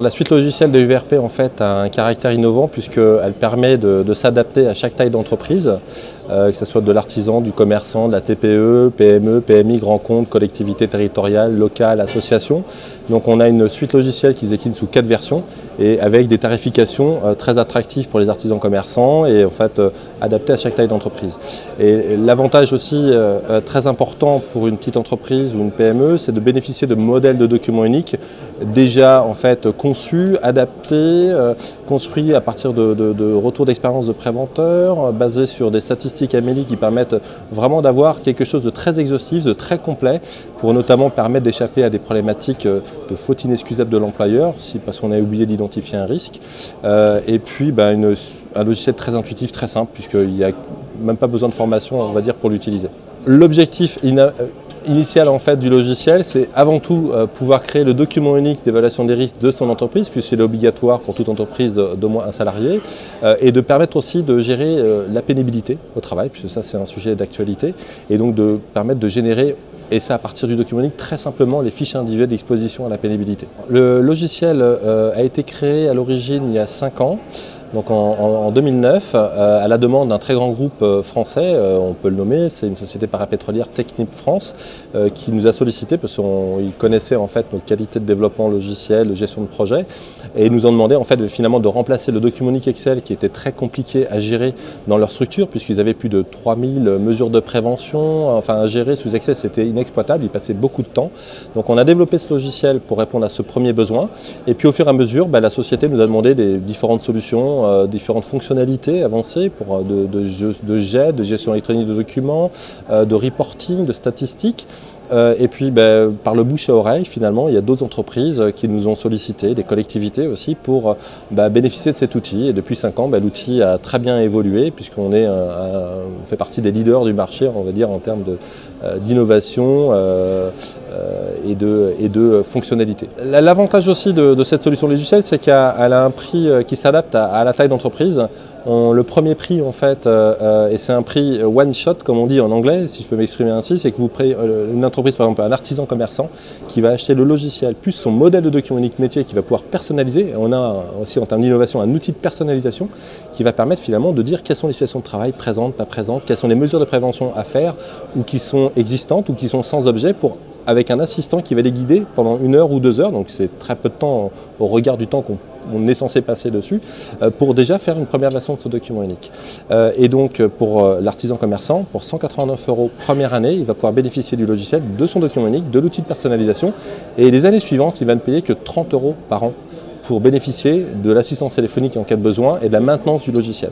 La suite logicielle de UVRP en fait a un caractère innovant puisqu'elle permet de s'adapter à chaque taille d'entreprise, que ce soit de l'artisan, du commerçant, de la TPE, PME, PMI, grand compte, collectivité territoriale, locale, association. Donc on a une suite logicielle qui se décline sous 4 versions et avec des tarifications très attractives pour les artisans commerçants et en fait adaptées à chaque taille d'entreprise. Et l'avantage aussi très important pour une petite entreprise ou une PME, c'est de bénéficier de modèles de documents uniques déjà en fait conçus, adaptés, construits à partir de retours d'expérience de préventeurs, basés sur des statistiques améliques qui permettent vraiment d'avoir quelque chose de très exhaustif, de très complet, pour notamment permettre d'échapper à des problématiques de faute inexcusable de l'employeur, parce qu'on a oublié d'identifier un risque. Et puis un logiciel très intuitif, très simple, puisqu'il n'y a même pas besoin de formation, on va dire, pour l'utiliser. L'objectif initial en fait du logiciel, c'est avant tout pouvoir créer le document unique d'évaluation des risques de son entreprise, puisqu'il est obligatoire pour toute entreprise d'au moins un salarié, et de permettre aussi de gérer la pénibilité au travail, puisque ça c'est un sujet d'actualité, et donc de permettre de générer, et ça à partir du document unique, très simplement les fiches individuelles d'exposition à la pénibilité. Le logiciel a été créé à l'origine il y a 5 ans. Donc en 2009, à la demande d'un très grand groupe français, on peut le nommer, c'est une société parapétrolière Technip France, qui nous a sollicité parce qu'ils connaissaient en fait nos qualités de développement logiciel, de gestion de projet, et ils nous ont demandé en fait finalement de remplacer le document unique Excel qui était très compliqué à gérer dans leur structure, puisqu'ils avaient plus de 3000 mesures de prévention, enfin à gérer sous Excel c'était inexploitable, ils passaient beaucoup de temps. Donc on a développé ce logiciel pour répondre à ce premier besoin, et puis au fur et à mesure, la société nous a demandé des différentes solutions, différentes fonctionnalités avancées de jet, de gestion électronique de documents, de reporting, de statistiques. Et puis par le bouche à oreille, finalement, il y a d'autres entreprises qui nous ont sollicité, des collectivités aussi, pour bénéficier de cet outil. Et depuis 5 ans, l'outil a très bien évolué puisqu'on fait partie des leaders du marché, on va dire, en termes d'innovation et de fonctionnalité. L'avantage aussi de cette solution logicielle, c'est qu'elle a un prix qui s'adapte à la taille d'entreprise. Le premier prix, en fait, et c'est un prix one shot, comme on dit en anglais, si je peux m'exprimer ainsi, c'est que vous prenez une entreprise, par exemple un artisan commerçant, qui va acheter le logiciel plus son modèle de document unique métier qui va pouvoir personnaliser. On a aussi en termes d'innovation un outil de personnalisation qui va permettre finalement de dire quelles sont les situations de travail présentes, pas présentes, quelles sont les mesures de prévention à faire ou qui sont existantes ou qui sont sans objet avec un assistant qui va les guider pendant 1 heure ou 2 heures, donc c'est très peu de temps au regard du temps qu'on est censé passer dessus, pour déjà faire une première version de ce document unique. Et donc pour l'artisan commerçant, pour 189 € première année, il va pouvoir bénéficier du logiciel, de son document unique, de l'outil de personnalisation, et les années suivantes, il va ne payer que 30 € par an pour bénéficier de l'assistance téléphonique en cas de besoin et de la maintenance du logiciel.